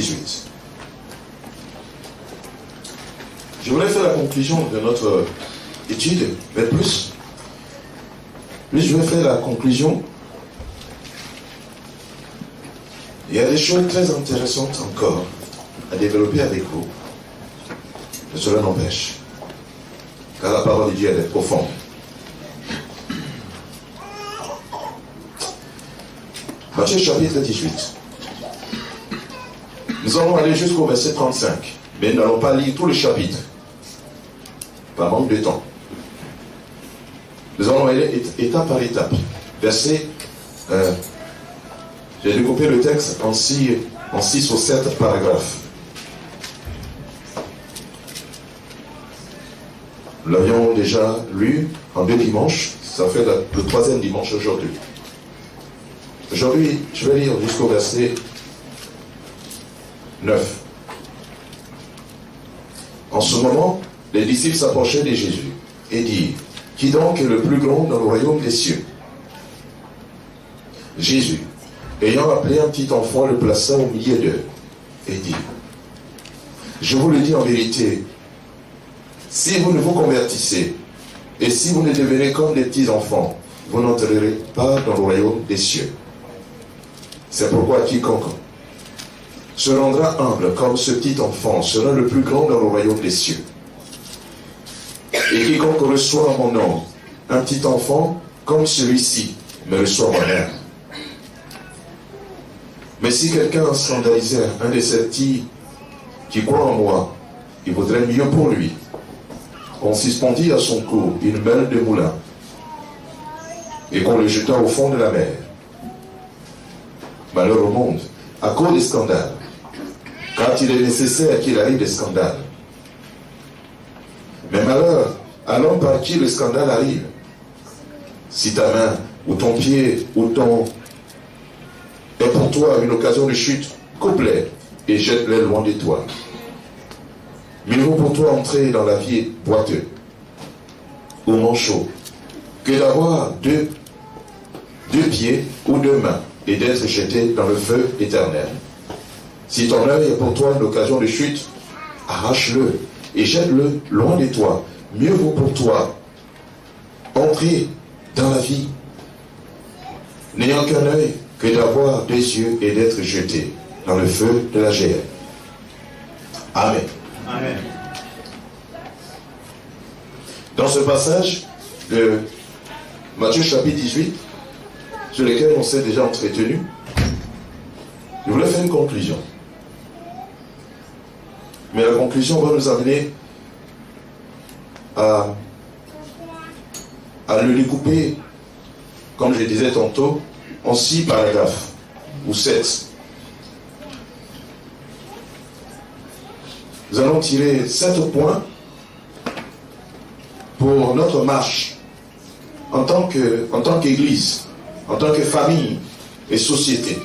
18. Je voulais faire la conclusion de notre étude, mais plus je vais faire la conclusion. Il y a des choses très intéressantes encore à développer avec vous. Mais cela n'empêche, car la parole de Dieu elle est profonde. Matthieu chapitre 18. Nous allons aller jusqu'au verset 35, mais nous n'allons pas lire tout le chapitre, par manque de temps. Nous allons aller étape par étape. Verset, j'ai découpé le texte en 6 ou 7 paragraphes. Nous l'avions déjà lu en 2 dimanches, ça fait le 3e dimanche aujourd'hui. Aujourd'hui, je vais lire jusqu'au verset 9. En ce moment, les disciples s'approchaient de Jésus et dirent, « Qui donc est le plus grand dans le royaume des cieux ?» Jésus, ayant appelé un petit enfant, le plaça au milieu d'eux et dit, « Je vous le dis en vérité, si vous ne vous convertissez et si vous ne devenez comme des petits enfants, vous n'entrerez pas dans le royaume des cieux. C'est pourquoi quiconque se rendra humble comme ce petit enfant sera le plus grand dans le royaume des cieux. Et quiconque reçoit en mon nom un petit enfant comme celui-ci me reçoit moi-même. Mais si quelqu'un scandalisait un de ces petits qui croit en moi, il vaudrait mieux pour lui qu'on suspendit à son cou une meule de moulin et qu'on le jetât au fond de la mer. Malheur au monde à cause des scandales, car il est nécessaire qu'il arrive des scandales. Mais malheur à l'homme par qui le scandale arrive. Si ta main ou ton pied ou ton est pour toi une occasion de chute, coupe-les et jette-les loin de toi. Mieux vaut pour toi entrer dans la vie boiteux ou manchot que d'avoir deux pieds ou 2 mains et d'être jeté dans le feu éternel. Si ton œil est pour toi une occasion de chute, arrache-le et jette-le loin de toi. Mieux vaut pour toi entrer dans la vie n'ayant qu'un œil que d'avoir 2 yeux et d'être jeté dans le feu de la géhenne. Amen. Amen. Dans ce passage de Matthieu chapitre 18, sur lequel on s'est déjà entretenu, je voulais faire une conclusion. Mais la conclusion va nous amener à le découper, comme je disais tantôt, en 6 paragraphes, ou 7. Nous allons tirer 7 points pour notre marche en tant qu'Église, en tant que famille et société.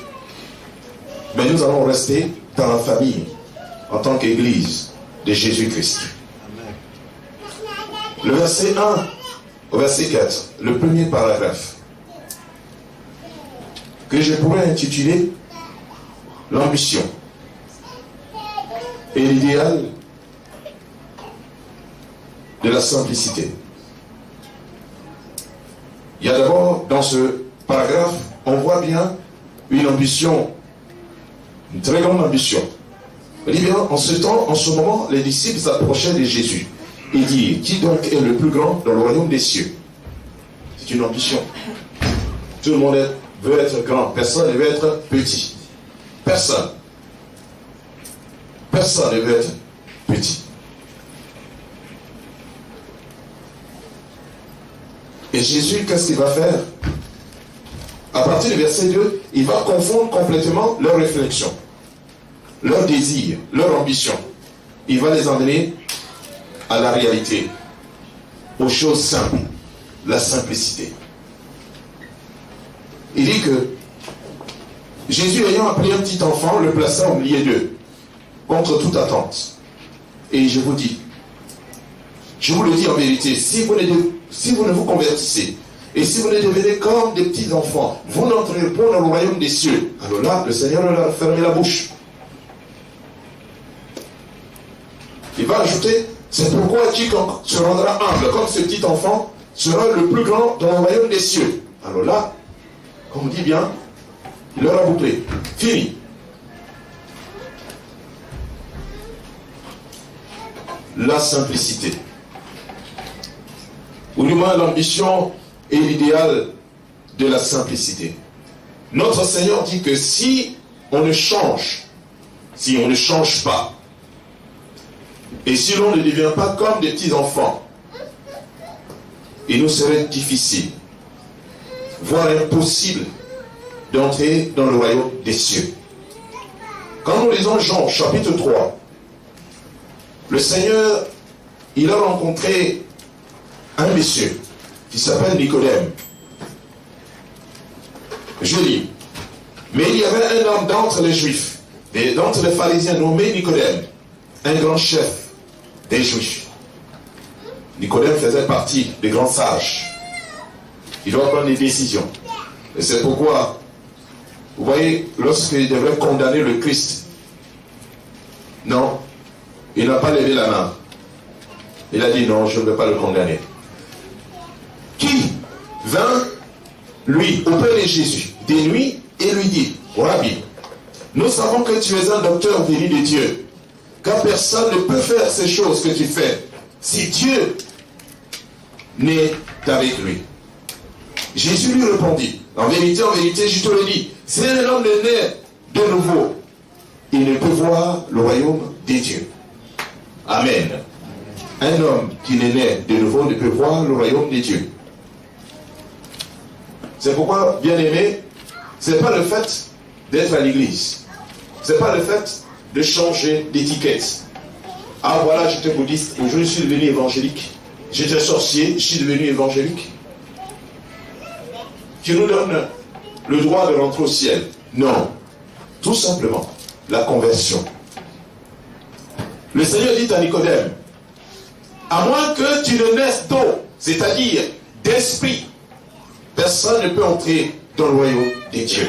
Mais nous allons rester dans la famille en tant qu'Église de Jésus-Christ. Le verset 1 au verset 4, le premier paragraphe, que je pourrais intituler l'ambition et l'idéal de la simplicité. Il y a d'abord, dans ce paragraphe, on voit bien une ambition, une très grande ambition. On dit bien, en ce moment, les disciples s'approchaient de Jésus. Il dit, qui donc est le plus grand dans le royaume des cieux? C'est une ambition. Tout le monde veut être grand, personne ne veut être petit. Personne ne veut être petit. Et Jésus, qu'est-ce qu'il va faire? À partir du verset 2, il va confondre complètement leurs réflexions, leurs désirs, leurs ambitions. Il va les emmener à la réalité, aux choses simples, la simplicité. Il dit que Jésus, ayant appelé un petit enfant, le plaça au milieu d'eux, contre toute attente. Et je vous le dis en vérité, si vous ne vous convertissez, et si vous ne devenez comme des petits enfants, vous n'entrerez pas dans le royaume des cieux. Alors là, le Seigneur leur a fermé la bouche. va ajouter, c'est pourquoi quiconque se rendra humble comme ce petit enfant sera le plus grand dans le royaume des cieux. Alors là, comme on dit bien, il aura bouclé. Fini. La simplicité. Ou du moins l'ambition et l'idéal de la simplicité. Notre Seigneur dit que si on ne change pas, et si l'on ne devient pas comme des petits enfants, il nous serait difficile, voire impossible, d'entrer dans le royaume des cieux. Quand nous lisons Jean chapitre 3, le Seigneur, il a rencontré un monsieur qui s'appelle Nicodème. Je lis, mais il y avait un homme d'entre les Juifs, d'entre les pharisiens nommé Nicodème, un grand chef des Juifs. Nicodème faisait partie des grands sages. Il doit prendre des décisions. Et c'est pourquoi, vous voyez, lorsqu'il devrait condamner le Christ, non, il n'a pas levé la main. Il a dit non, je ne veux pas le condamner. Qui vint, lui, auprès de Jésus, des nuits, et lui dit, Rabbi, nous savons que tu es un docteur venu de Dieu, car personne ne peut faire ces choses que tu fais, si Dieu n'est avec lui. Jésus lui répondit, en vérité, je te le dis, si un homme est né de nouveau, il ne peut voir le royaume des dieux. Amen. Un homme qui est né de nouveau ne peut voir le royaume des dieux. C'est pourquoi, bien aimé, ce n'est pas le fait d'être à l'église. Ce n'est pas le fait de changer d'étiquette. Ah voilà, j'étais bouddhiste, aujourd'hui je suis devenu évangélique. J'étais sorcier, je suis devenu évangélique. Qui nous donne le droit de rentrer au ciel. Non. Tout simplement, la conversion. Le Seigneur dit à Nicodème, à moins que tu ne naisses d'eau, c'est-à-dire d'esprit, personne ne peut entrer dans le royaume des dieux.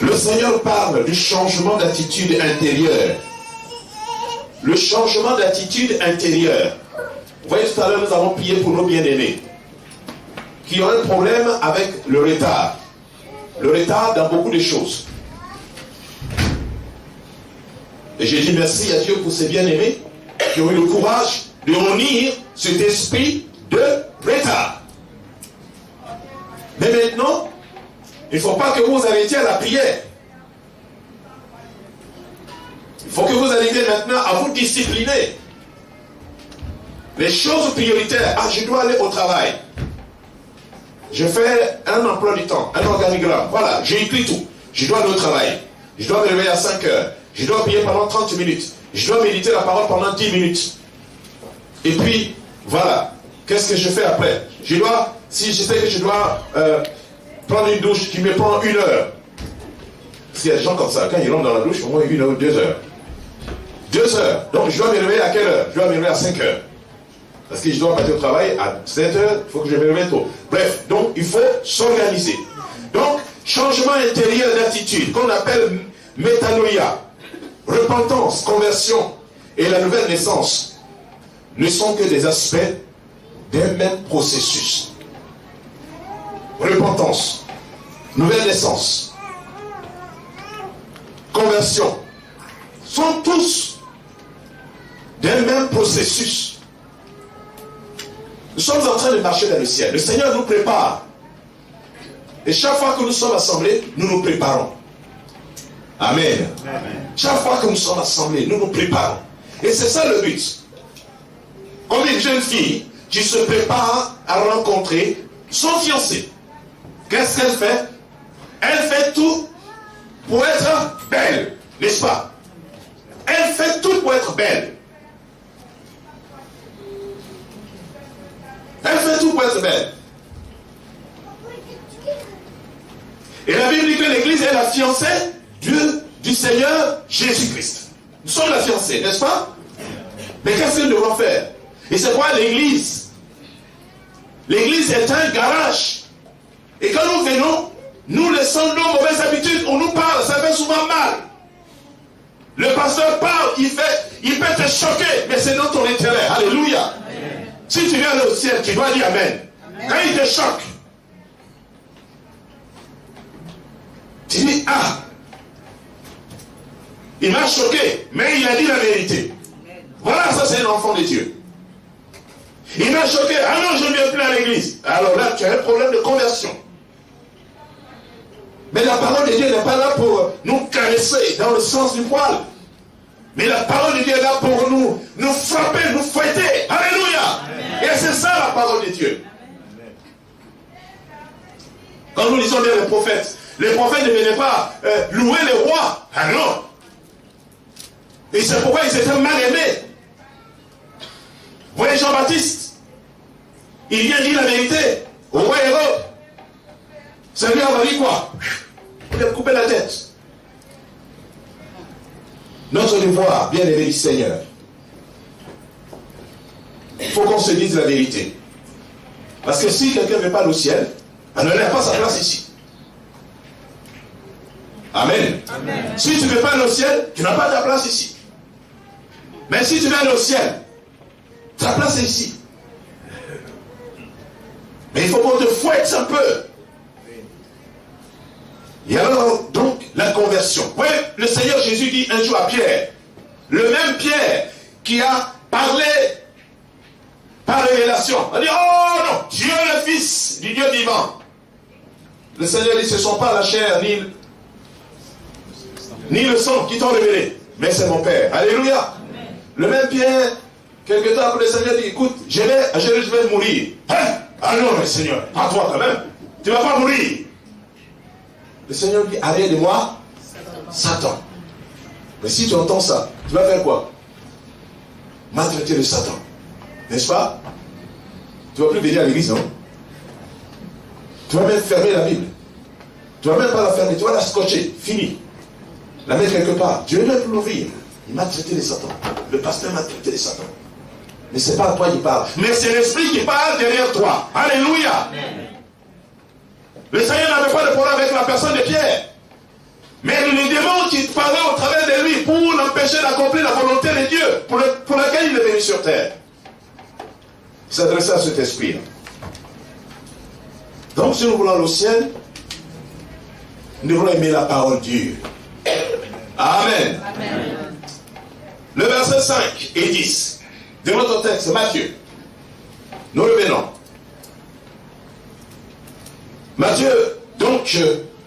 Le Seigneur parle du changement d'attitude intérieure. Le changement d'attitude intérieure. Vous voyez, tout à l'heure, nous avons prié pour nos bien-aimés qui ont un problème avec le retard. Le retard dans beaucoup de choses. Et j'ai dit merci à Dieu pour ces bien-aimés qui ont eu le courage de unir cet esprit de retard. Mais maintenant, il ne faut pas que vous arrêtiez à la prière. Il faut que vous arriviez maintenant à vous discipliner. Les choses prioritaires. Ah, je dois aller au travail. Je fais un emploi du temps, un organigramme. Voilà, j'ai écrit tout. Je dois aller au travail. Je dois me réveiller à 5 heures. Je dois prier pendant 30 minutes. Je dois méditer la parole pendant 10 minutes. Et puis, voilà. Qu'est-ce que je fais après? Je dois, si je sais que je dois prendre une douche qui me prend 1 heure. Parce qu'il y a des gens comme ça, quand ils rentrent dans la douche, au moins 1 heure ou 2 heures. 2 heures. Donc, je dois me réveiller à quelle heure? Je dois me réveiller à 5 heures. Parce que je dois partir au travail à 7 heures, il faut que je me réveille tôt. Bref, donc il faut s'organiser. Donc, changement intérieur d'attitude, qu'on appelle métanoïa, repentance, conversion et la nouvelle naissance, ne sont que des aspects d'un même processus. Repentance, nouvelle naissance, conversion, sont tous d'un même processus. Nous sommes en train de marcher dans le ciel. Le Seigneur nous prépare. Et chaque fois que nous sommes assemblés, nous nous préparons. Amen. Amen. Chaque fois que nous sommes assemblés, nous nous préparons. Et c'est ça le but. Comme une jeune fille qui se prépare à rencontrer son fiancé. Qu'est-ce qu'elle fait? Elle fait tout pour être belle, n'est-ce pas? Elle fait tout pour être belle. Elle fait tout pour être belle. Et la Bible dit que l'Église est la fiancée du Seigneur Jésus-Christ. Nous sommes la fiancée, n'est-ce pas? Mais qu'est-ce que nous devons faire? Et c'est quoi l'Église? L'Église est un garage. Et quand nous venons, nous laissons nos mauvaises habitudes. On nous parle, ça fait souvent mal. Le pasteur parle, il peut te choquer, mais c'est dans ton intérêt. Alléluia. Amen. Si tu viens aller au ciel, tu dois dire Amen. Amen. Quand il te choque, tu dis, ah, il m'a choqué, mais il a dit la vérité. Voilà, ça c'est un enfant de Dieu. Il m'a choqué, ah non, je ne viens plus à l'église. Alors là, tu as un problème de conversion. Mais la parole de Dieu n'est pas là pour nous caresser dans le sens du poil. Mais la parole de Dieu est là pour nous frapper, nous fouetter. Alléluia. Amen. Et c'est ça la parole de Dieu. Amen. Quand nous lisons bien les prophètes ne venaient pas louer les rois. Ah non. Et c'est pourquoi ils étaient mal aimés. Vous voyez Jean-Baptiste, il vient dire la vérité au roi Hérode. Seigneur va dire quoi? Il va couper la tête. Notre devoir, bien aimé du Seigneur, il faut qu'on se dise la vérité. Parce que si quelqu'un ne veut pas aller au ciel, elle n'a pas sa place ici. Amen. Amen. Si tu ne veux pas aller au ciel, tu n'as pas ta place ici. Mais si tu veux aller au ciel, ta place est ici. Mais il faut qu'on te fouette un peu. Et alors, donc, la conversion. Oui, le Seigneur Jésus dit un jour à Pierre, le même Pierre qui a parlé par révélation, a dit, oh non, Dieu le Fils du Dieu vivant. Le Seigneur dit, ce ne sont pas la chair ni le sang qui t'ont révélé, mais c'est mon Père. Alléluia. Amen. Le même Pierre, quelque temps après, le Seigneur dit, écoute, je vais mourir. Hein? Ah non, mais Seigneur, pas toi quand même. Tu ne vas pas mourir. Le Seigneur dit, arrête de moi, Satan. Mais si tu entends ça, tu vas faire quoi? Maltraiter le Satan. N'est-ce pas? Tu ne vas plus venir à l'église, non? Tu vas même fermer la Bible. Tu ne vas même pas la fermer, tu vas la scotcher. Fini. La mettre quelque part. Dieu ne peut l'ouvrir. Il m'a traité les Satan. Le pasteur m'a traité les Satan. Mais ce n'est pas à toi qui parle. Mais c'est l'esprit qui parle derrière toi. Alléluia. Amen. Le Seigneur n'avait pas de problème avec la personne de Pierre. Mais les démons qui parlaient au travers de lui pour l'empêcher d'accomplir la volonté de Dieu pour laquelle il est venu sur terre. Il s'adressait à cet esprit. Donc si nous voulons le ciel, nous devons aimer la parole dure. Amen. Amen. Le verset 5 et 10 de notre texte, Matthieu. Nous le venons. Matthieu, donc,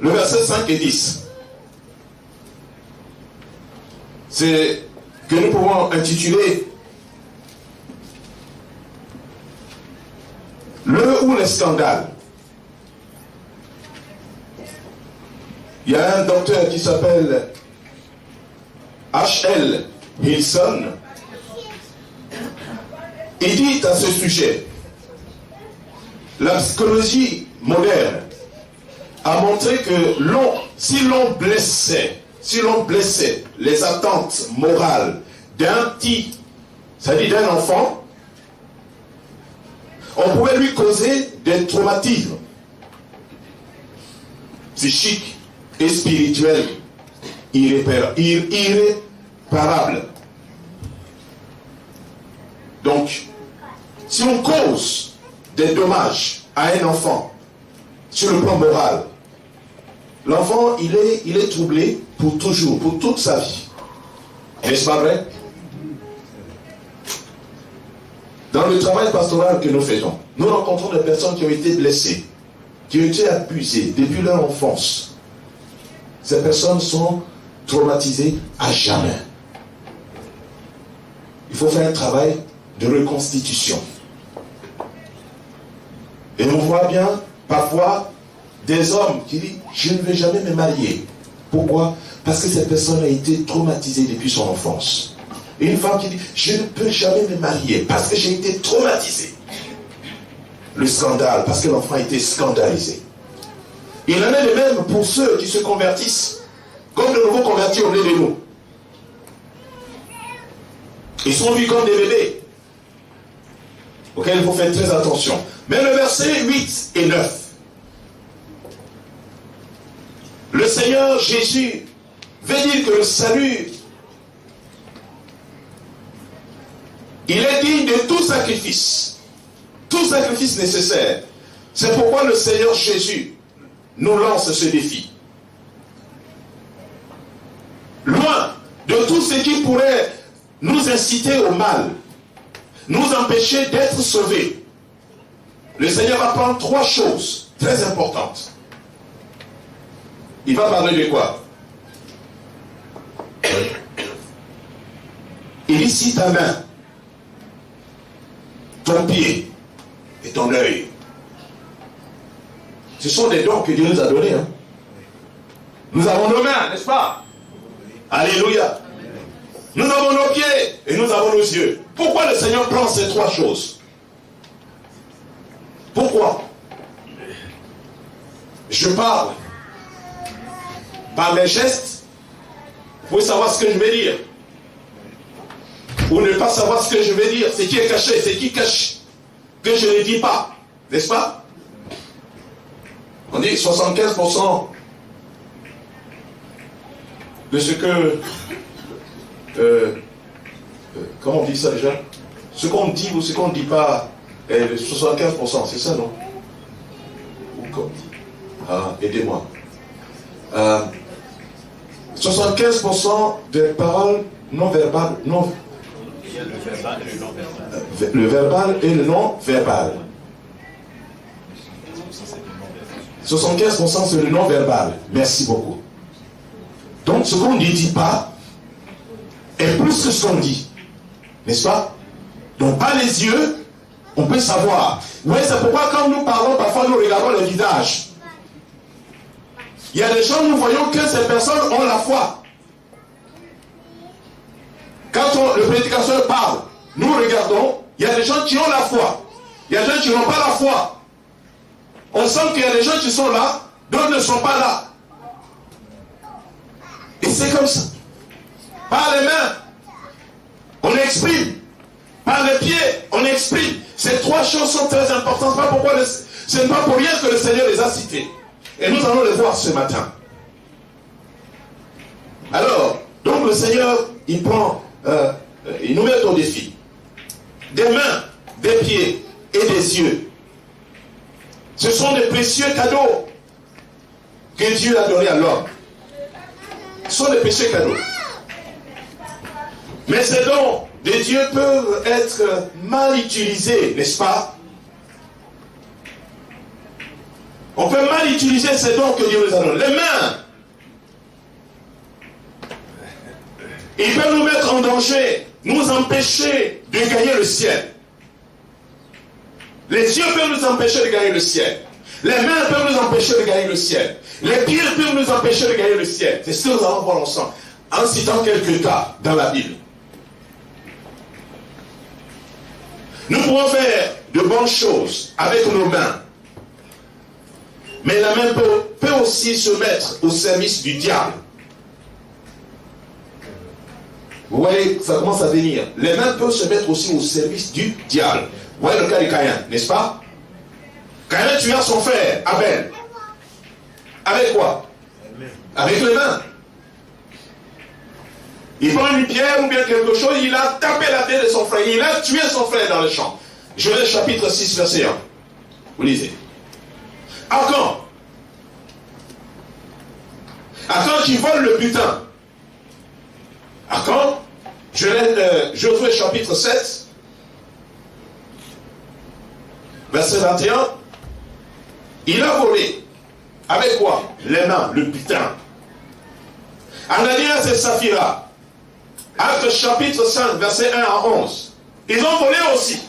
le verset 5 et 10. C'est que nous pouvons intituler le ou les scandales. Il y a un docteur qui s'appelle H.L. Wilson. Il dit à ce sujet, la psychologie moderne a montré que si l'on blessait les attentes morales d'un petit, c'est-à-dire d'un enfant, on pouvait lui causer des traumatismes psychiques et spirituels irréparables. Donc, si on cause des dommages à un enfant sur le plan moral, l'enfant, il est troublé pour toujours, pour toute sa vie. N'est-ce pas vrai? Dans le travail pastoral que nous faisons, nous rencontrons des personnes qui ont été blessées, qui ont été abusées depuis leur enfance. Ces personnes sont traumatisées à jamais. Il faut faire un travail de reconstitution. Et on voit bien, parfois, des hommes qui disent « Je ne vais jamais me marier ». Pourquoi? Parce que cette personne a été traumatisée depuis son enfance. Et une femme qui dit « Je ne peux jamais me marier parce que j'ai été traumatisée ». Le scandale, parce que l'enfant a été scandalisé. Il en est de même pour ceux qui se convertissent, comme de nouveaux convertis au nez de nous. Ils sont vus comme des bébés, auxquels il faut faire très attention. Mais le verset 8 et 9, le Seigneur Jésus veut dire que le salut Il est digne de tout sacrifice nécessaire. C'est pourquoi le Seigneur Jésus nous lance ce défi. Loin de tout ce qui pourrait nous inciter au mal, nous empêcher d'être sauvés, le Seigneur va prendre 3 choses très importantes. Il va parler de quoi? Il dit, si ta main, ton pied et ton œil, ce sont des dons que Dieu nous a donnés. Hein? Nous avons nos mains, n'est-ce pas? Alléluia. Nous avons nos pieds et nous avons nos yeux. Pourquoi le Seigneur prend ces 3 choses? Pourquoi? Je parle par mes gestes. Vous pouvez savoir ce que je vais dire. Ou ne pas savoir ce que je vais dire. Ce qui est caché, ce qui cache. Que je ne dis pas. N'est-ce pas? On dit 75% de ce que... comment on dit ça déjà? Ce qu'on dit ou ce qu'on ne dit pas est 75%, c'est ça, non? Ou comme... Ah, aidez-moi. 75% des paroles non verbales, non... Le verbal et le non-verbal. 75% c'est le non-verbal. Merci beaucoup. Donc ce qu'on ne dit pas est plus que ce qu'on dit. N'est-ce pas? Donc par les yeux, on peut savoir. Oui, c'est pourquoi quand nous parlons, parfois nous regardons le visage. Il y a des gens, nous voyons que ces personnes ont la foi. Quand le prédicateur parle, nous regardons, il y a des gens qui ont la foi. Il y a des gens qui n'ont pas la foi. On sent qu'il y a des gens qui sont là, d'autres ne sont pas là. Et c'est comme ça. Par les mains, on exprime. Par les pieds, on exprime. Ces 3 choses sont très importantes. Ce n'est pas pour rien que le Seigneur les a citées. Et nous allons les voir ce matin. Alors, donc le Seigneur, il prend... il nous met au défi. Des mains, des pieds et des yeux. Ce sont des précieux cadeaux que Dieu a donnés à l'homme. Ce sont des précieux cadeaux. Mais ces dons de Dieu peuvent être mal utilisés, n'est-ce pas? On peut mal utiliser ces dons que Dieu nous a donnés. Les mains, il peut nous mettre en danger, nous empêcher de gagner le ciel. Les yeux peuvent nous empêcher de gagner le ciel. Les mains peuvent nous empêcher de gagner le ciel. Les pieds peuvent nous empêcher de gagner le ciel. C'est ce que nous allons voir ensemble, en citant quelques cas dans la Bible. Nous pouvons faire de bonnes choses avec nos mains. Mais la main peut aussi se mettre au service du diable. Vous voyez, ça commence à venir. Les mains peuvent se mettre aussi au service du diable. Vous voyez le cas de Caïn, n'est-ce pas? Caïn tua son frère, Abel. Avec quoi? Avec les mains. Il prend une pierre ou bien quelque chose, il a tapé la tête de son frère. Il a tué son frère dans le champ. Genèse chapitre 6, verset 1. Vous lisez. Achan qui vole le butin. Achan, Josué chapitre 7, verset 21, il a volé. Avec quoi? Les mains, le butin. Ananias et Saphira, Actes chapitre 5, verset 1 à 11. Ils ont volé aussi.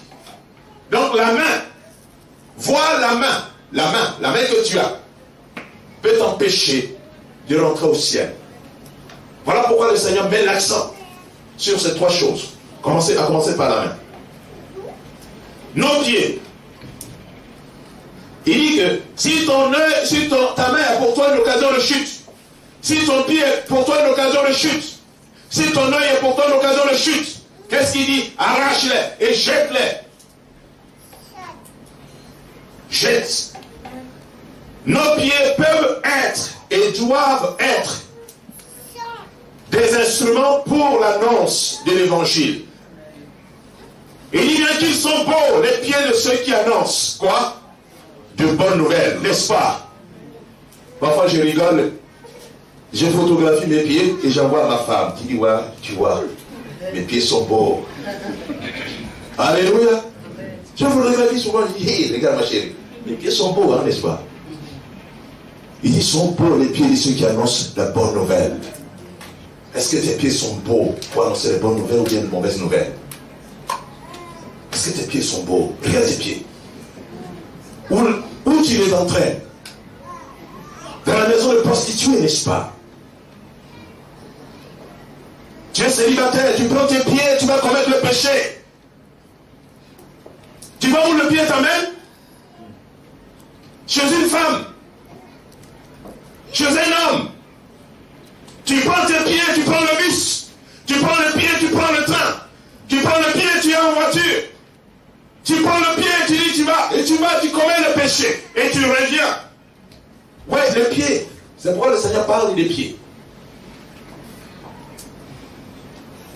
Donc la main, vois la main que tu as, peut t'empêcher de rentrer au ciel. Voilà pourquoi le Seigneur met l'accent sur ces 3 choses. À commencer par la main. Nos pieds. Il dit que si ta main est pour toi une occasion de chute, si ton pied est pour toi une occasion de chute, si ton œil est pour toi une occasion de chute, qu'est-ce qu'il dit? Arrache-les et jette-les. Jette. Nos pieds peuvent être et doivent être des instruments pour l'annonce de l'évangile. Il dit bien qu'ils sont beaux, les pieds de ceux qui annoncent, quoi? De bonnes nouvelles, n'est-ce pas? Parfois je rigole, je photographie mes pieds et j'envoie à ma femme qui dit, ouais, tu vois, mes pieds sont beaux. Alléluia. Je photographie souvent, je dis, hey, regarde ma chérie, mes pieds sont beaux, hein, n'est-ce pas? Il dit, sont beaux les pieds de ceux qui annoncent la bonne nouvelle. Est-ce que tes pieds sont beaux pour annoncer les bonnes nouvelles ou bien les mauvaises nouvelles? Est-ce que tes pieds sont beaux? Regarde tes pieds. Où tu les entraînes? Dans la maison de prostituée, n'est-ce pas? Tu es célibataire, tu prends tes pieds, tu vas commettre le péché. Tu vas où le pied t'amène? Chez une femme, chez un homme. Tu prends tes pieds, tu prends le bus. Tu prends le pied, tu prends le train. Tu prends le pied, tu es en voiture. Tu prends le pied, tu dis tu vas, tu commets le péché. Et tu reviens. Ouais, les pieds. C'est pourquoi le Seigneur parle des pieds.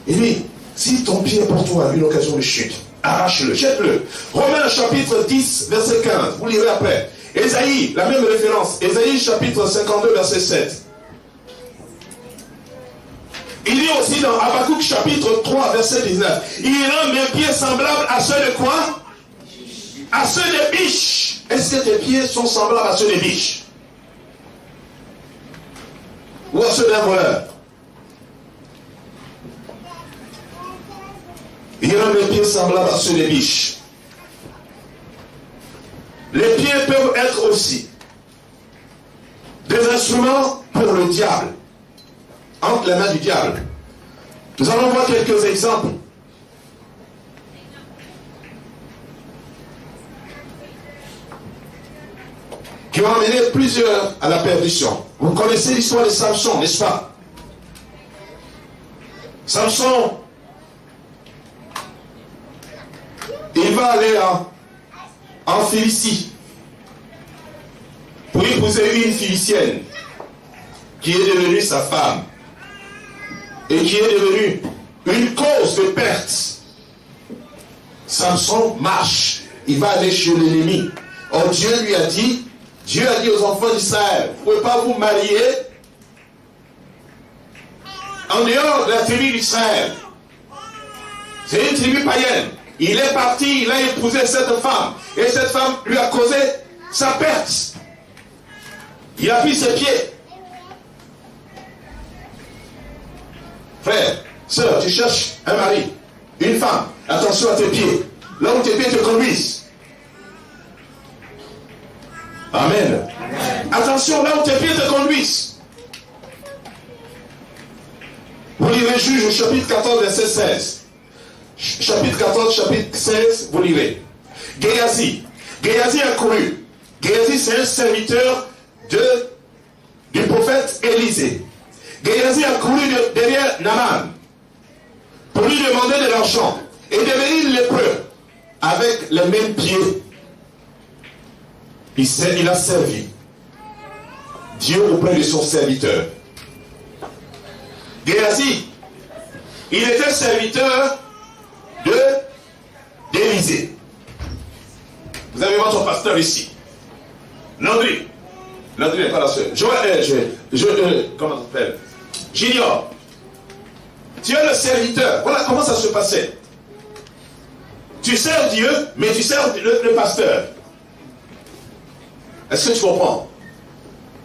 Il dit, si ton pied est pour toi une occasion de chute, arrache-le, jette-le. Romains chapitre 10, verset 15. Vous lirez après. Ésaïe, la même référence. Ésaïe chapitre 52, verset 7. Il dit aussi dans Habakkuk chapitre 3, verset 19. Il rend mes pieds semblables à ceux de quoi? À ceux des biches. Est-ce que tes pieds sont semblables à ceux des biches? Ou à ceux d'un voleur? Il rend mes pieds semblables à ceux des biches. Les pieds peuvent être aussi des instruments pour le diable, entre les mains du diable. Nous allons voir quelques exemples. Qui ont amené plusieurs à la perdition. Vous connaissez l'histoire de Samson, n'est-ce pas? Samson, il va aller en Philistie pour épouser une Philistine qui est devenue sa femme et qui est devenue une cause de perte. Samson marche, il va aller chez l'ennemi. Or Dieu a dit aux enfants d'Israël, vous ne pouvez pas vous marier en dehors de la tribu d'Israël. C'est une tribu païenne. Il est parti, il a épousé cette femme. Et cette femme lui a causé sa perte. Il a pris ses pieds. Frère, sœur, tu cherches un mari, une femme. Attention à tes pieds. Là où tes pieds te conduisent. Amen. Attention là où tes pieds te conduisent. Vous lirez Juge au chapitre 14, verset 16. Chapitre 14, chapitre 16, vous lirez. Géasi a couru. Géasi, c'est un serviteur du prophète Élisée. Géasi a couru derrière Naaman pour lui demander de l'argent et devenir lépreux avec les mêmes pieds. Il a servi Dieu auprès de son serviteur. Géasi, il était serviteur d'Élisée. Vous avez votre pasteur ici. Landry n'est pas la seule. Comment ça s'appelle? Junior. Tu es le serviteur. Voilà comment ça se passait. Tu sers Dieu, mais tu sers le pasteur. Est-ce que tu comprends?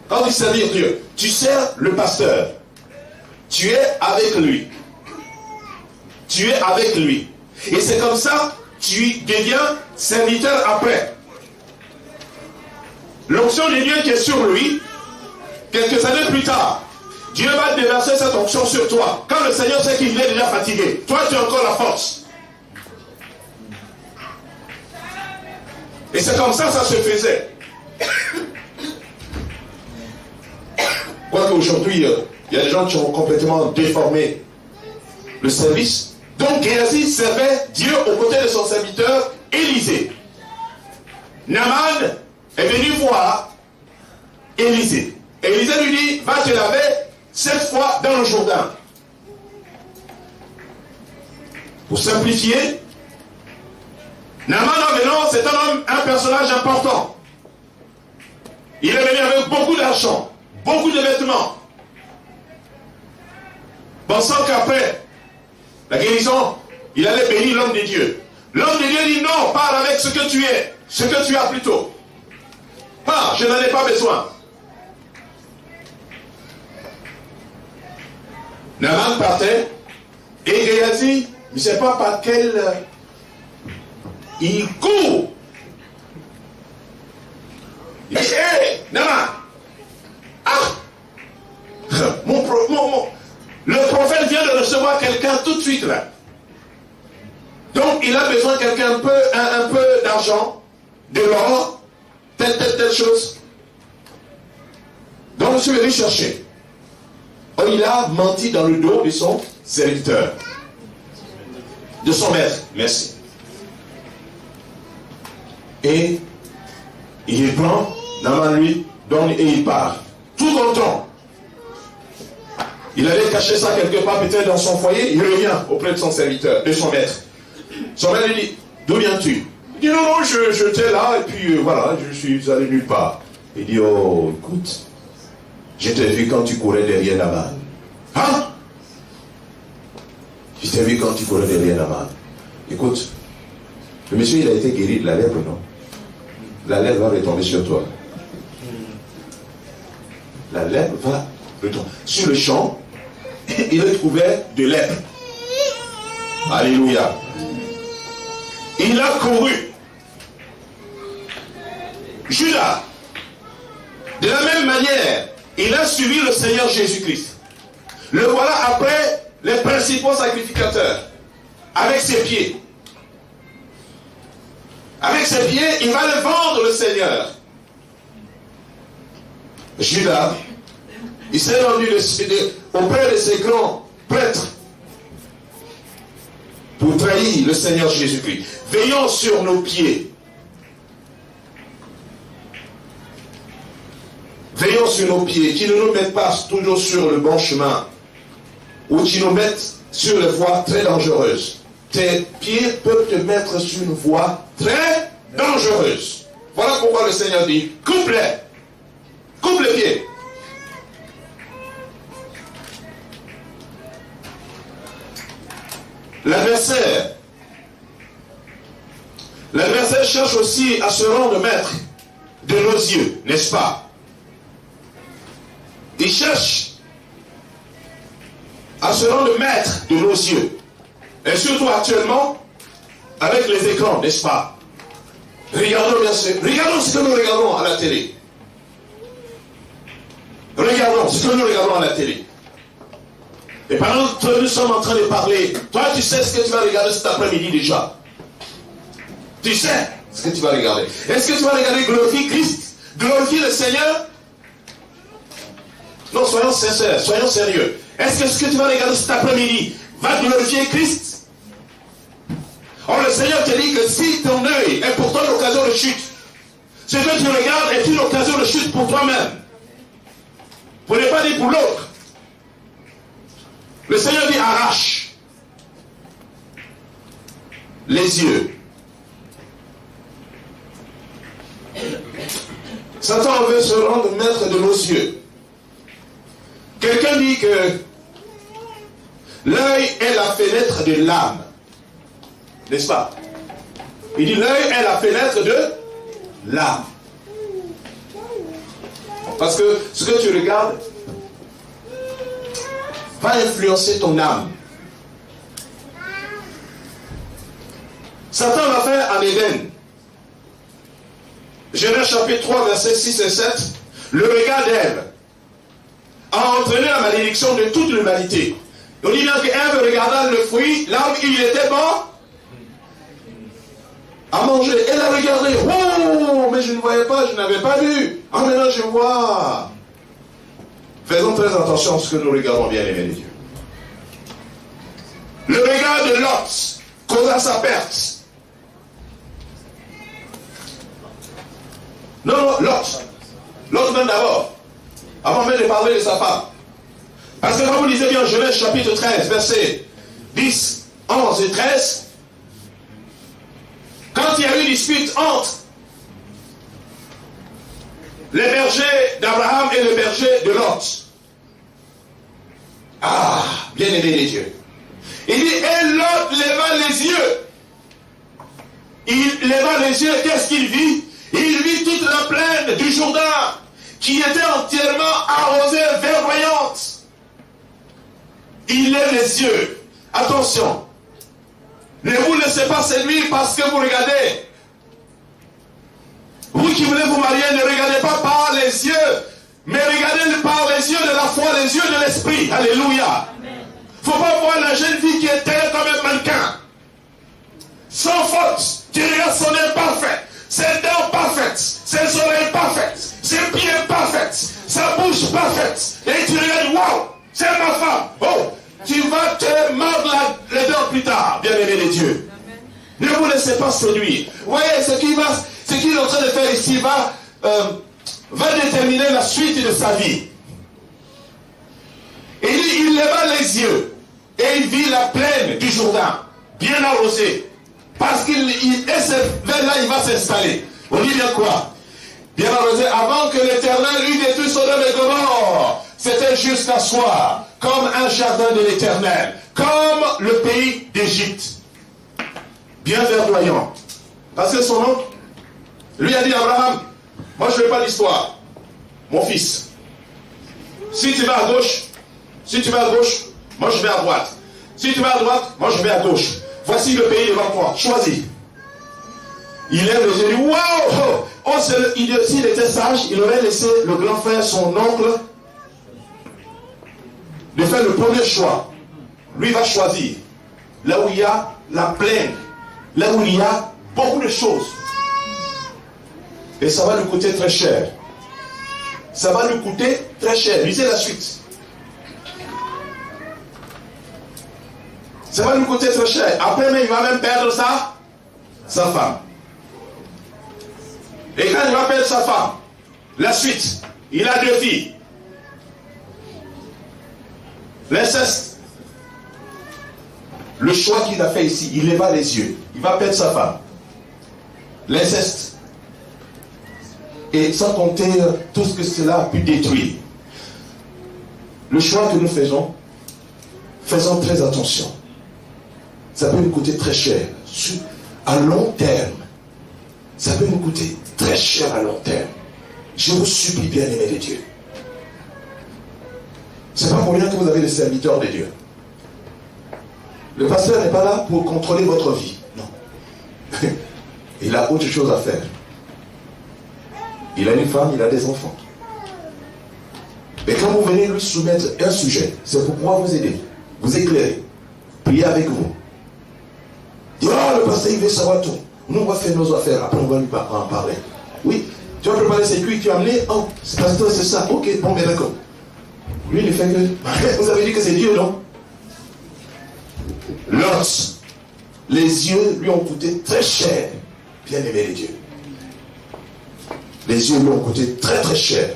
Quand tu sers Dieu, tu sers le pasteur. Tu es avec lui. Tu es avec lui. Et c'est comme ça, tu deviens serviteur après. L'onction de Dieu qui est sur lui, quelques années plus tard, Dieu va déverser cette onction sur toi. Quand le Seigneur sait qu'il est déjà fatigué, toi tu as encore la force. Et c'est comme ça se faisait. Quoique aujourd'hui, il y a des gens qui ont complètement déformé le service. Donc Géasi servait Dieu aux côtés de son serviteur Élisée. Naaman est venu voir Élisée. Élisée lui dit, va te laver 7 fois dans le Jourdain. Pour simplifier, Naaman en venant, c'est un personnage important. Il est venu avec beaucoup d'argent, beaucoup de vêtements, pensant qu'après la guérison, il allait bénir l'homme de Dieu. L'homme de Dieu dit non, parle avec ce que tu es, ce que tu as plutôt. Ah, je n'en ai pas besoin. Naaman partait et Géasi, je ne sais pas par quel... il court. Il dit, hé, Naaman, le prophète vient de recevoir quelqu'un tout de suite là. Donc il a besoin de quelqu'un un peu d'argent, de l'or, telle chose. Donc je suis venu chercher. Oh, il a menti dans le dos de son serviteur, de son maître. Merci. Et il prend, Naaman lui donne et il part. Tout content. Il allait cacher ça quelque part, peut-être dans son foyer. Il revient auprès de son serviteur, de son maître. Son maître lui dit, d'où viens-tu? Il dit, non, j'étais là, et puis voilà, je suis allé nulle part. Il dit, oh, écoute, je t'ai vu quand tu courais derrière Naaman. Hein? Je t'ai vu quand tu courais derrière Naaman. Écoute, le monsieur, il a été guéri de la lèpre, non? La lèpre va retomber sur toi. La lèpre va retomber. Sur le champ, il est couvert de lèpre. Alléluia. Il a couru. Judas, de la même manière, il a suivi le Seigneur Jésus-Christ. Le voilà après les principaux sacrificateurs, avec ses pieds. Avec ses pieds, il va le vendre, le Seigneur. Judas, il s'est rendu auprès de ses grands prêtres pour trahir le Seigneur Jésus-Christ. Veillons sur nos pieds. Veillons sur nos pieds, qui ne nous mettent pas toujours sur le bon chemin, ou qui nous mettent sur les voies très dangereuses. Tes pieds peuvent te mettre sur une voie très dangereuse. Voilà pourquoi le Seigneur dit, coupe-les. Coupe les pieds. L'adversaire cherche aussi à se rendre maître de nos yeux, n'est-ce pas? Il cherche à se rendre maître de nos yeux. Et surtout actuellement, avec les écrans, n'est-ce pas? Regardons bien sûr. Regardons ce que nous regardons à la télé. Regardons ce que nous regardons à la télé. Et pendant que nous sommes en train de parler, toi tu sais ce que tu vas regarder cet après-midi déjà. Tu sais ce que tu vas regarder. Est-ce que tu vas regarder glorifier Christ? Glorifier le Seigneur? Non, soyons sincères, soyons sérieux. Est-ce que ce que tu vas regarder cet après-midi va glorifier Christ? Or le Seigneur te dit que si ton œil est pour toi l'occasion de chute, ce que tu regardes est une occasion de chute pour toi-même. Pour ne pas dire pour l'autre. Le Seigneur dit arrache les yeux. Satan veut se rendre maître de nos yeux. Quelqu'un dit que l'œil est la fenêtre de l'âme. N'est-ce pas? Il dit l'œil est la fenêtre de l'âme. Parce que ce que tu regardes va influencer ton âme. Satan l'a fait en Éden. Genèse chapitre 3, versets 6 et 7. Le regard d'Ève a entraîné la malédiction de toute l'humanité. On dit bien qu'Ève regarda le fruit, là où il était bon à manger. Elle a regardé. Oh, mais je ne voyais pas, je n'avais pas vu. Ah, maintenant je vois. Faisons très attention à ce que nous regardons, bien aimés de Dieu. Le regard de Lot causa sa perte. Non, Lot même d'abord. Avant même de parler de sa femme. Parce que quand vous lisez bien Genèse chapitre 13, versets 10, 11 et 13, quand il y a eu une dispute entre les bergers d'Abraham et les bergers de Lot. Ah, bien-aimé les dieux. Il dit, et Lot leva les yeux. Il leva les yeux, qu'est-ce qu'il vit? Il vit toute la plaine du Jourdain qui était entièrement arrosée, verdoyante. Il lève les yeux. Attention. Ne vous laissez pas séduire parce que vous regardez. Vous qui voulez vous marier, ne regardez pas par les yeux, mais regardez par les yeux de la foi, les yeux de l'esprit. Alléluia. Il ne faut pas voir la jeune fille qui était comme un mannequin. Sans faute. Tu regardes son nez parfait, ses dents parfaites, ses oreilles parfaites, ses pieds parfaits, sa bouche parfaite. Et tu regardes, waouh, c'est ma femme. Oh, tu vas te mordre les dents plus tard, bien-aimé de Dieu. Ne vous laissez pas séduire. Vous voyez, ce qu'il est en train de faire ici va déterminer la suite de sa vie. Et il leva les yeux et il vit la plaine du Jourdain, bien arrosée. Parce qu'il vers là, il va s'installer. On dit bien quoi? Bien arrosé, avant que l'Éternel eût détruit Sodome et Gomorrhe. C'était jusqu'à soi, comme un jardin de l'Éternel, comme le pays d'Égypte. Bien verdoyant. Parce que son oncle, lui a dit à Abraham, moi je ne veux pas l'histoire. Mon fils, si tu vas à gauche, moi je vais à droite. Si tu vas à droite, moi je vais à gauche. Voici le pays devant toi. Choisis. Il lève les yeux et dit, waouh! Oh, s'il était sage, il aurait laissé le grand frère, son oncle, de faire le premier choix. Lui va choisir. Là où il y a la plaine. Là où il y a beaucoup de choses. Et ça va lui coûter très cher. Ça va lui coûter très cher. Lisez la suite. Ça va lui coûter très cher. Après, mais il va même perdre sa femme. Et quand il va perdre sa femme, la suite, il a 2 filles. L'inceste. Le choix qu'il a fait ici, il lève les yeux. Il va perdre sa femme. L'inceste. Et sans compter tout ce que cela a pu détruire. Le choix que nous faisons très attention. Ça peut nous coûter très cher. À long terme. Ça peut nous coûter très cher à long terme. Je vous supplie, bien-aimés de Dieu. C'est pas pour rien que vous avez des serviteurs de Dieu. Le pasteur n'est pas là pour contrôler votre vie. Non. Il a autre chose à faire. Il a une femme, il a des enfants. Et quand vous venez lui soumettre un sujet, c'est pour pouvoir vous aider, vous éclairer, prier avec vous. Dire, oh, le pasteur, il veut savoir tout. Nous, on va faire nos affaires, après on va lui en parler. Oui, tu vas préparer ces cuits, tu as amené, oh, c'est pasteur, c'est ça. Ok, bon, mais d'accord. Lui, il fait que, vous avez dit que c'est Dieu, non? Lot, les yeux lui ont coûté très cher, bien aimé les dieux. Les yeux lui ont coûté très très cher.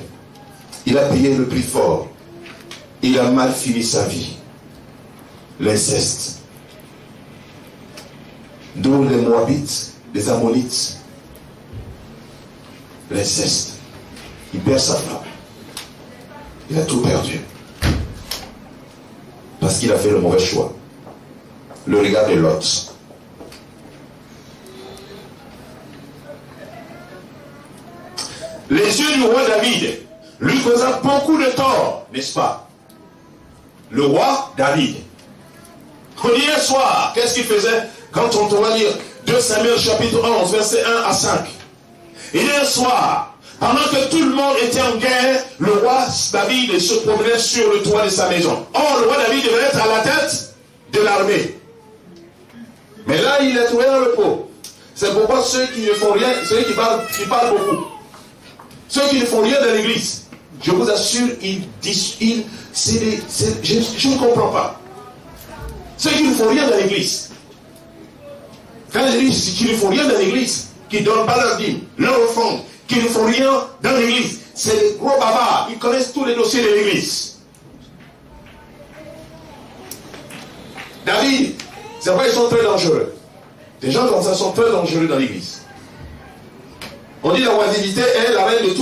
Il a payé le prix fort. Il a mal fini sa vie. L'inceste. D'où les Moabites, les Ammonites. L'inceste. Il perd sa femme. Il a tout perdu. Parce qu'il a fait le mauvais choix. Le regard de Lot. Les yeux du roi David lui causa beaucoup de tort, n'est-ce pas? Le roi David. Hier soir, qu'est-ce qu'il faisait? Quand on va lire 2 Samuel chapitre 11, verset 1 à 5. Hier soir, pendant que tout le monde était en guerre, le roi David se promenait sur le toit de sa maison. Or, le roi David devait être à la tête de l'armée. Mais là, il est trouvé dans le pot. C'est pourquoi ceux qui ne font rien, ceux qui parlent beaucoup, ceux qui ne font rien dans l'église, je vous assure, je ne comprends pas. Ceux qui ne font rien dans l'église, quand je dis qui ne font rien dans l'église, qui ne donnent pas leur dîme, leur offrande, qui ne font rien dans l'église, c'est les gros bavards, ils connaissent tous les dossiers de l'église. David, c'est vrai, ils sont très dangereux. Des gens comme ça sont très dangereux dans l'église. On dit la oisiveté est la reine de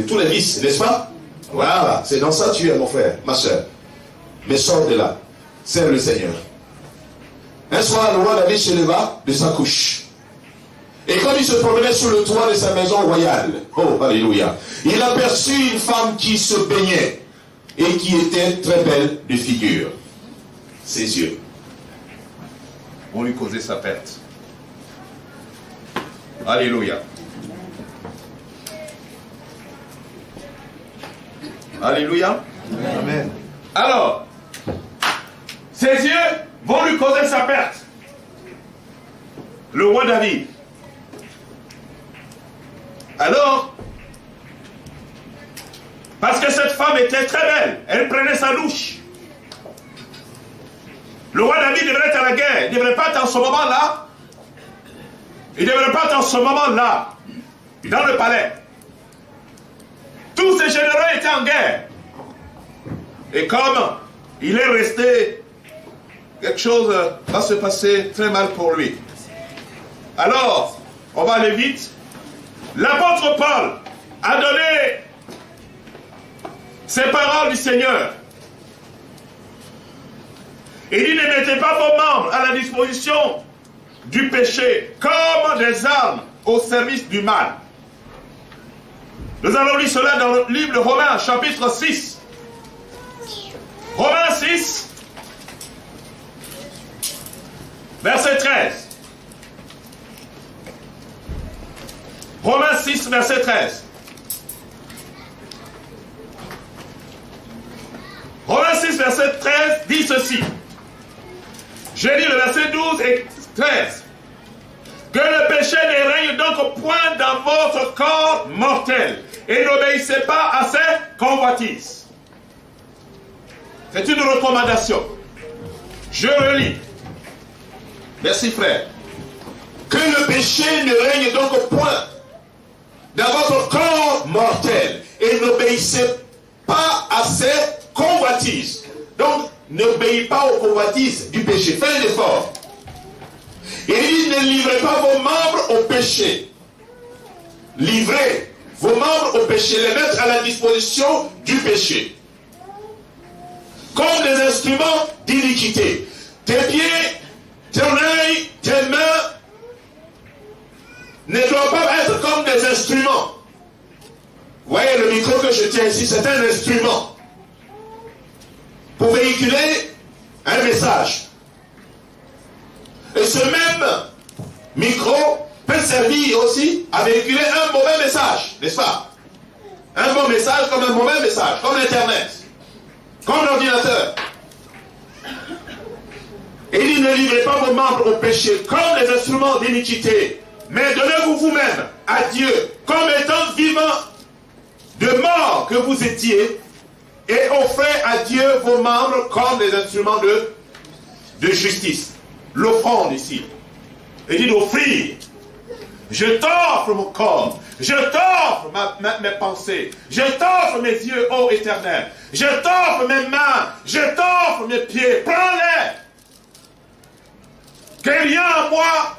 tous les vices, n'est-ce pas? Voilà, c'est dans ça que tu es, mon frère, ma soeur. Mais sors de là, serve le Seigneur. Un soir, le roi David se leva de sa couche. Et comme il se promenait sur le toit de sa maison royale, oh, alléluia, il aperçut une femme qui se baignait et qui était très belle de figure. Ses yeux vont lui causer sa perte. Alléluia. Alléluia. Amen. Alors, ses yeux vont lui causer sa perte. Le roi David. Alors, parce que cette femme était très belle, elle prenait sa douche. Le roi David devrait être à la guerre, il ne devrait pas être en ce moment-là. Il ne devrait pas être en ce moment-là, dans le palais. Tous ces généraux étaient en guerre. Et comme il est resté, quelque chose va se passer très mal pour lui. Alors, on va aller vite. L'apôtre Paul a donné ces paroles du Seigneur. Il dit, ne mettez pas vos membres à la disposition du péché comme des armes au service du mal. Nous allons lire cela dans le livre de Romains, chapitre 6. Romains 6, verset 13. Romains 6, verset 13. Romains 6, verset 13 dit ceci. Je lis le verset 12 et 13. Que le péché ne règne donc point dans votre corps mortel et n'obéissez pas à ses convoitises. C'est une recommandation. Je relis. Merci frère. Que le péché ne règne donc point dans votre corps mortel et n'obéissez pas à ses convoitises. Donc, n'obéissez pas aux convoitises du péché. Faites un effort. Il dit, ne livrez pas vos membres au péché. Livrez vos membres au péché, les mettre à la disposition du péché. Comme des instruments d'iniquité. Tes pieds, ton œil, tes mains ne doivent pas être comme des instruments. Vous voyez le micro que je tiens ici, c'est un instrument pour véhiculer un message. Et ce même micro peut servir aussi à véhiculer un mauvais message, n'est-ce pas? Un bon message comme un mauvais message, comme l'Internet, comme l'ordinateur. Et il dit, ne livrez pas vos membres au péché comme des instruments d'iniquité, mais donnez-vous vous-même à Dieu comme étant vivant de mort que vous étiez, et offrez à Dieu vos membres comme des instruments de justice. L'offrande ici. Il dit d'offrir. Je t'offre mon corps. Je t'offre mes pensées. Je t'offre mes yeux, ô Éternel. Je t'offre mes mains. Je t'offre mes pieds. Prends-les. Que rien à moi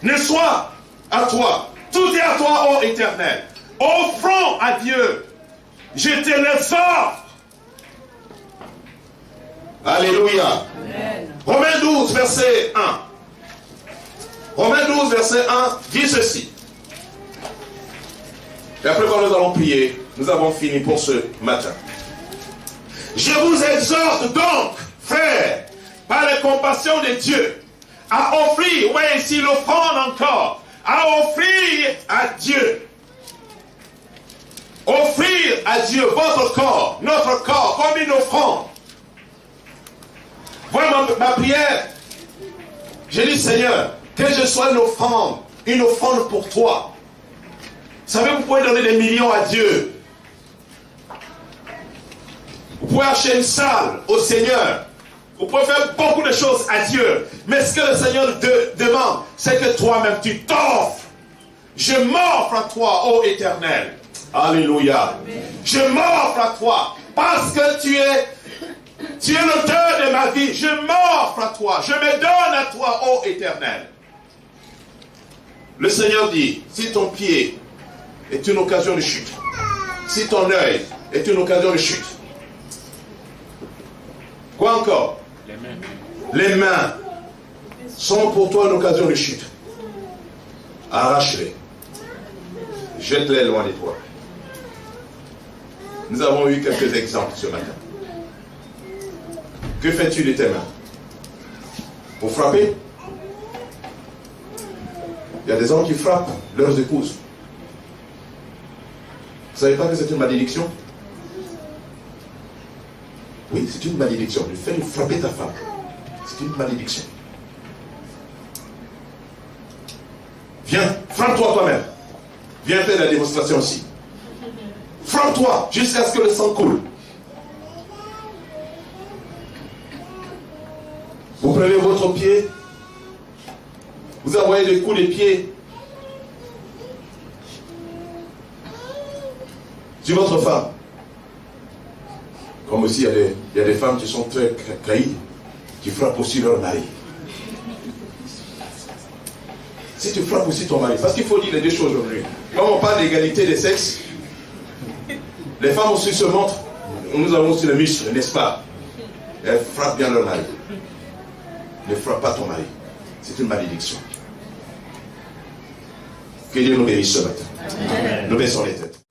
ne soit à toi. Tout est à toi, ô Éternel. Offrons à Dieu. Je te les offre. Alléluia. Amen. Romains 12, verset 1. Romains 12, verset 1 dit ceci. Et après, quand nous allons prier, nous avons fini pour ce matin. Je vous exhorte donc, frères, par la compassion de Dieu, à offrir, ouais, ici l'offrande encore, à offrir à Dieu. Offrir à Dieu votre corps, notre corps, comme une offrande. Voilà ma prière. J'ai dit, Seigneur, que je sois une offrande pour toi. Vous savez, vous pouvez donner des millions à Dieu. Vous pouvez acheter une salle au Seigneur. Vous pouvez faire beaucoup de choses à Dieu. Mais ce que le Seigneur demande, c'est que toi-même, tu t'offres. Je m'offre à toi, ô Éternel. Alléluia. Amen. Je m'offre à toi parce que tu es Tu es l'auteur de ma vie. Je m'offre à toi. Je me donne à toi, ô Éternel. Le Seigneur dit, si ton pied est une occasion de chute, si ton œil est une occasion de chute, quoi encore? Les mains sont pour toi une occasion de chute. Arrache-les. Jette-les loin de toi. Nous avons eu quelques exemples ce matin. Que fais-tu de tes mains? Pour frapper? Il y a des hommes qui frappent leurs épouses. Vous ne savez pas que c'est une malédiction? Oui, c'est une malédiction. Le fait de frapper ta femme, c'est une malédiction. Viens, frappe-toi toi-même. Viens faire la démonstration aussi. Frappe-toi jusqu'à ce que le sang coule. Vous prenez votre pied, vous envoyez des coups de pied sur votre femme. Comme aussi, il y a des femmes qui sont très caïdes, qui frappent aussi leur mari. Si tu frappes aussi ton mari, parce qu'il faut dire les deux choses aujourd'hui. Quand on parle d'égalité des sexes, les femmes aussi se montrent, nous avons aussi le muscle, n'est-ce pas? Elles frappent bien leur mari. Ne frappe pas ton mari. C'est une malédiction. Que Dieu nous bénisse ce matin. Nous baissons les têtes.